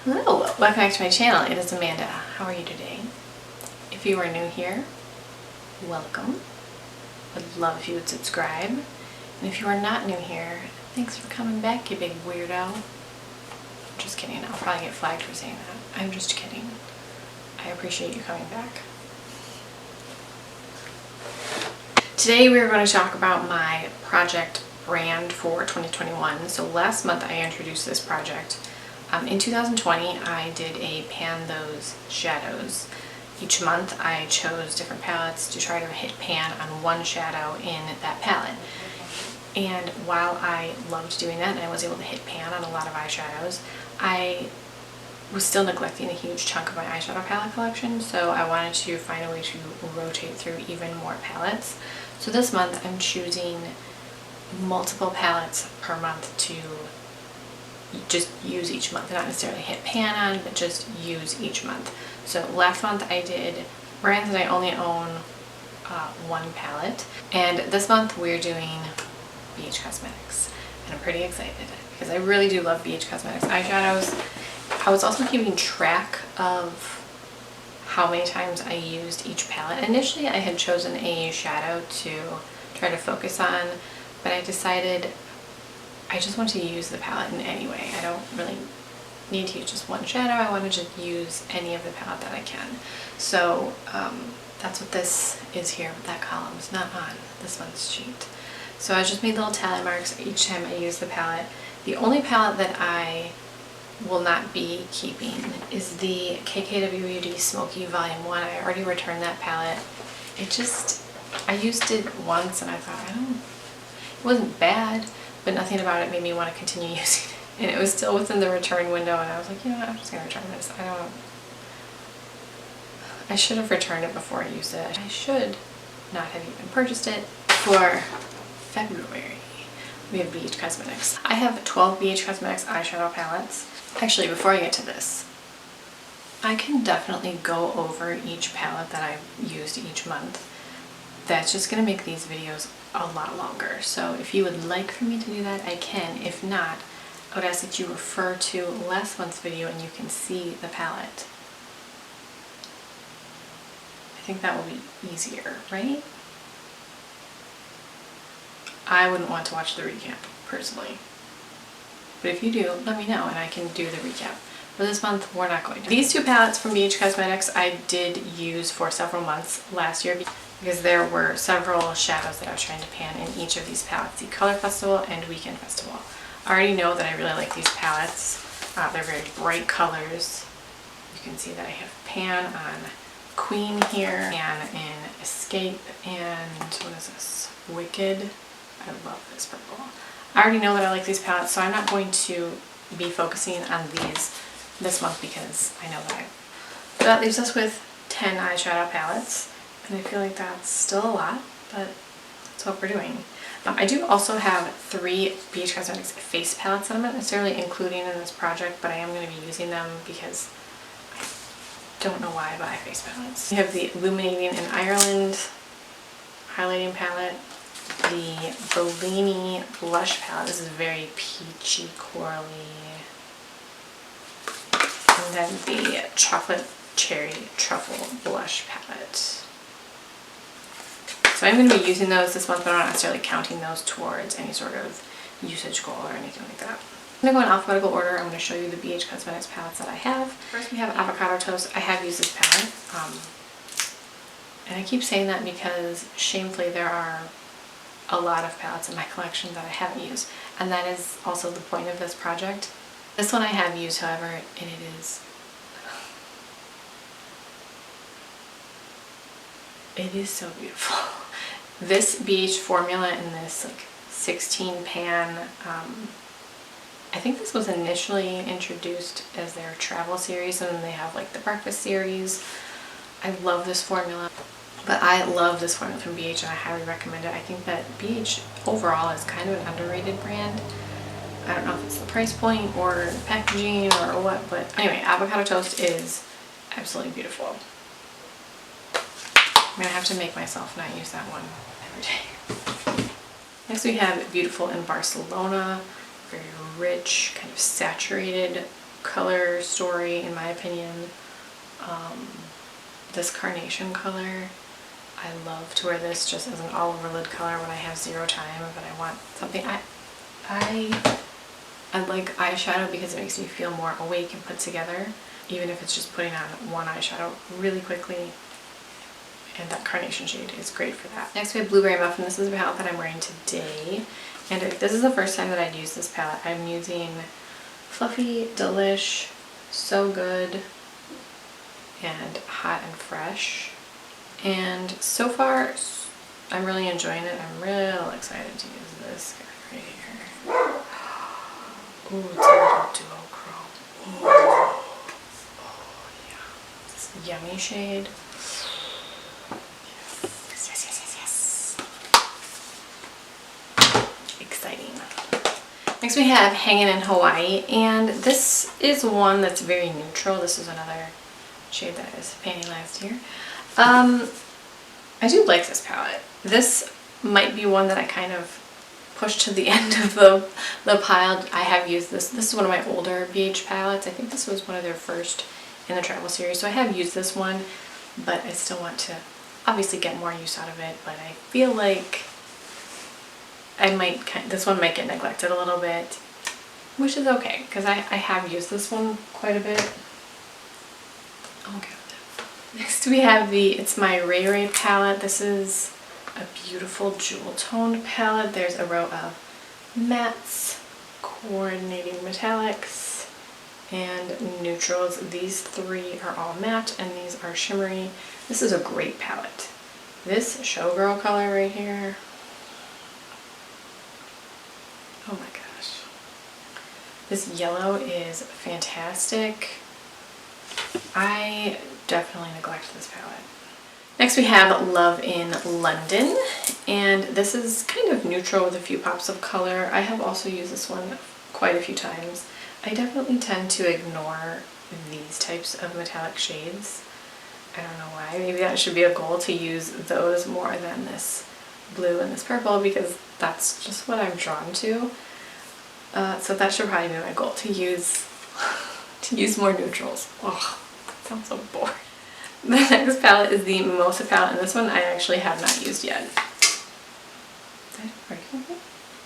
Hello, welcome back to my channel. It is Amanda. How are you today? If you are new here, welcome. Would love if you would subscribe. And if you are not new here, thanks for coming back, you big weirdo. Just kidding. I'll probably get flagged for saying that. I'm just kidding. I appreciate you coming back. Today we are going to talk about my project brand for 2021. So last month I introduced this project. In 2020, I did a pan those shadows. Each month I chose different palettes to try to hit pan on one shadow in that palette. And while I loved doing that and I was able to hit pan on a lot of eyeshadows, I was still neglecting a huge chunk of my eyeshadow palette collection, so I wanted to find a way to rotate through even more palettes. So this month I'm choosing multiple palettes per month to just use each month, not necessarily hit pan on, but just use each month. So last month I did brands that I only own one palette, and this month we're doing BH Cosmetics, and I'm pretty excited because I really do love BH Cosmetics eyeshadows. I was also keeping track of how many times I used each palette. Initially I had chosen a shadow to try to focus on, but I decided I just want to use the palette in any way. I don't really need to use just one shadow. I want to just use any of the palette that I can. So that's what this is here, but that column is not on this month's sheet. So I just made little tally marks each time I use the palette. The only palette that I will not be keeping is the KKW Smoky Volume 1. I already returned that palette. I used it once and I thought, it wasn't bad, but nothing about it made me want to continue using it. And it was still within the return window, and I was like, you know what, I'm just going to return this. I should have returned it before I used it. I should not have even purchased it. For February, we have BH Cosmetics. I have 12 BH Cosmetics eyeshadow palettes. Actually, before I get to this, I can definitely go over each palette that I've used each month. That's just going to make these videos a lot longer. So if you would like for me to do that, I can. If not, I would ask that you refer to last month's video and you can see the palette. I think that will be easier, right? I wouldn't want to watch the recap, personally. But if you do, let me know and I can do the recap. For this month, we're not going to. These two palettes from BH Cosmetics I did use for several months last year because there were several shadows that I was trying to pan in each of these palettes, the Color Festival and Weekend Festival. I already know that I really like these palettes. They're very bright colors. You can see that I have pan on Queen here, pan in Escape, and what is this? Wicked. I love this purple. I already know that I like these palettes, so I'm not going to be focusing on these this month because I know that So that leaves us with 10 eyeshadow palettes. And I feel like that's still a lot, but that's what we're doing. I do also have 3 BH Cosmetics face palettes that I'm not necessarily including in this project, but I am going to be using them because I don't know why I buy face palettes. We have the Illuminating in Ireland highlighting palette, the Bellini blush palette. This is very peachy, corally. And then the Chocolate Cherry Truffle blush palette. So I'm going to be using those this month, but I'm not necessarily counting those towards any sort of usage goal or anything like that. I'm going to go in alphabetical order. I'm going to show you the BH Cosmetics palettes that I have. First we have Avocado Toast. I have used this palette. And I keep saying that because shamefully there are a lot of palettes in my collection that I haven't used. And that is also the point of this project. This one I have used, however, and it is so beautiful. This BH formula in this like 16 pan, I think this was initially introduced as their travel series, and then they have like the breakfast series. I love this formula, but I love this formula from BH and I highly recommend it. I think that BH overall is kind of an underrated brand. I don't know if it's the price point or the packaging or what, but anyway, Avocado Toast is absolutely beautiful. I'm going to have to make myself not use that one every day. Next we have Beautiful in Barcelona. Very rich, kind of saturated color story in my opinion. This carnation color, I love to wear this just as an all over lid color when I have zero time, but I want something. I like eyeshadow because it makes me feel more awake and put together, even if it's just putting on one eyeshadow really quickly, and that carnation shade is great for that. Next we have Blueberry Muffin. This is a palette that I'm wearing today, and if this is the first time that I'd use this palette, I'm using Fluffy Delish, So Good, and Hot and Fresh, and so far I'm really enjoying it. I'm real excited to use this guy right here. Ooh, it's a little duochrome. Oh yeah, this yummy shade. Yes. Exciting. Next we have Hangin' in Hawaii, and this is one that's very neutral. This is another shade that I was painting last year. I do like this palette. This might be one that I kind of pushed to the end of the pile. I have used this. This is one of my older BH palettes. I think this was one of their first in the travel series. So I have used this one, but I still want to obviously get more use out of it. But I feel like this one might get neglected a little bit, which is okay because I have used this one quite a bit. I'm okay with it. Next we have It's My Ray Ray palette. This is a beautiful jewel toned palette. There's a row of mattes, coordinating metallics, and neutrals. These three are all matte and these are shimmery. This is a great palette. This Showgirl color right here, oh my gosh. This yellow is fantastic. I definitely neglect this palette. Next we have Love in London, and this is kind of neutral with a few pops of color. I have also used this one quite a few times. I definitely tend to ignore these types of metallic shades. I don't know why. Maybe that should be a goal, to use those more than this blue and this purple, because that's just what I'm drawn to. So that should probably be my goal, to use more neutrals. Oh, that sounds so boring. The next palette is the Mimosa palette, and this one I actually have not used yet. Did I break something?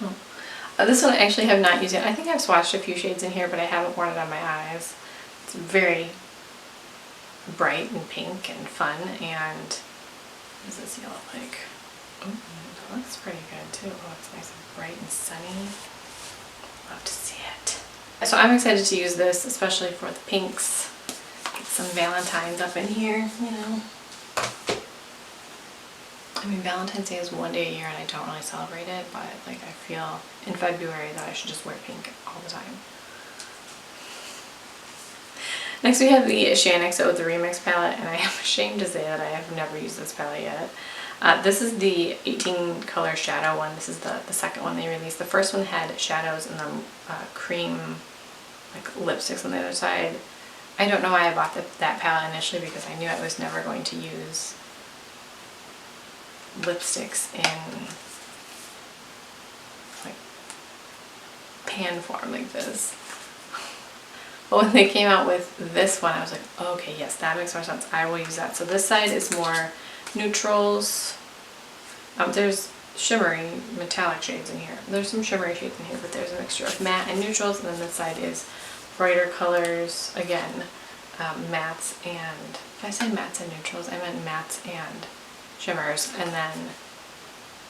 Oh. This one I actually have not used yet. I think I've swatched a few shades in here, but I haven't worn it on my eyes. It's very bright and pink and fun, and what does this yellow like? Oh, that looks pretty good too. Oh, it's nice and bright and sunny. Love to see it. So I'm excited to use this, especially for the pinks. Get some Valentine's up in here, you know. I mean, Valentine's Day is one day a year and I don't really celebrate it, but like I feel in February that I should just wear pink all the time. Next we have the Shaaanxo, the Remix palette, and I am ashamed to say that I have never used this palette yet. This is the 18 color shadow one. This is the second one they released. The first one had shadows and then cream like lipsticks on the other side. I don't know why I bought that palette initially, because I knew I was never going to use lipsticks in like pan form like this. But when they came out with this one, I was like, oh, okay, yes, that makes more sense. I will use that. So this side is more neutrals. There's shimmery metallic shades in here. There's some shimmery shades in here, but there's a mixture of matte and neutrals, and then this side is brighter colors. Again, mattes and, if I say mattes and neutrals, I meant mattes and shimmers. And then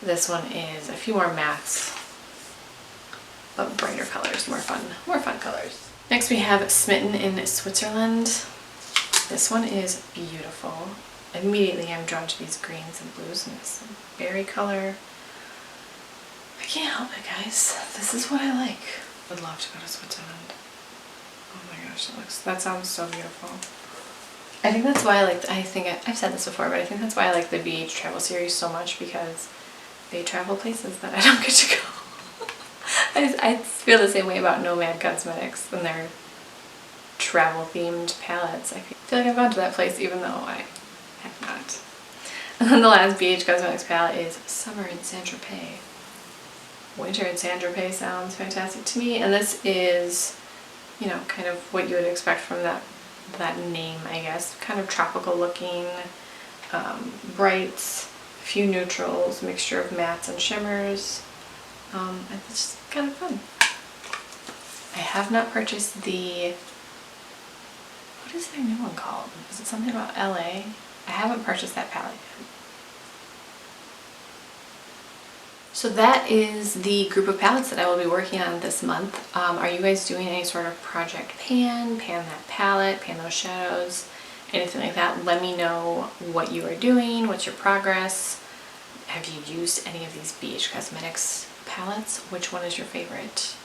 this one is a few more mattes, but brighter colors, more fun colors. Next we have Smitten in Switzerland. This one is beautiful. Immediately I'm drawn to these greens and blues and this berry color. I can't help it, guys. This is what I like. Would love to go to Switzerland. Oh my gosh, that sounds so beautiful. I think that's why I've said this before, but I think that's why I like the BH travel series so much, because they travel places that I don't get to go. I feel the same way about Nomad Cosmetics and their travel themed palettes. I feel like I've gone to that place even though I have not. And then the last BH Cosmetics palette is Summer in Saint-Tropez. Winter in Saint-Tropez sounds fantastic to me, and this is you know, kind of what you would expect from that name, I guess. Kind of tropical looking, brights, a few neutrals, mixture of mattes and shimmers. It's just kind of fun. I have not purchased the, what is their new one called? Is it something about LA? I haven't purchased that palette yet. So that is the group of palettes that I will be working on this month. Are you guys doing any sort of project pan that palette, pan those shadows, anything like that? Let me know what you are doing, what's your progress. Have you used any of these BH Cosmetics palettes? Which one is your favorite?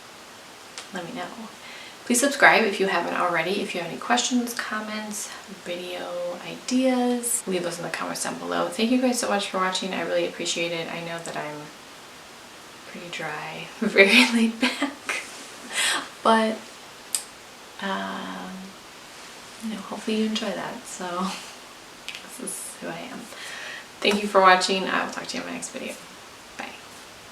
Let me know. Please subscribe if you haven't already. If you have any questions, comments, video ideas, leave those in the comments down below. Thank you guys so much for watching. I really appreciate it. I know that I'm pretty dry, very laid back, but you know, hopefully you enjoy that. So this is who I am. Thank you for watching. I will talk to you in my next video.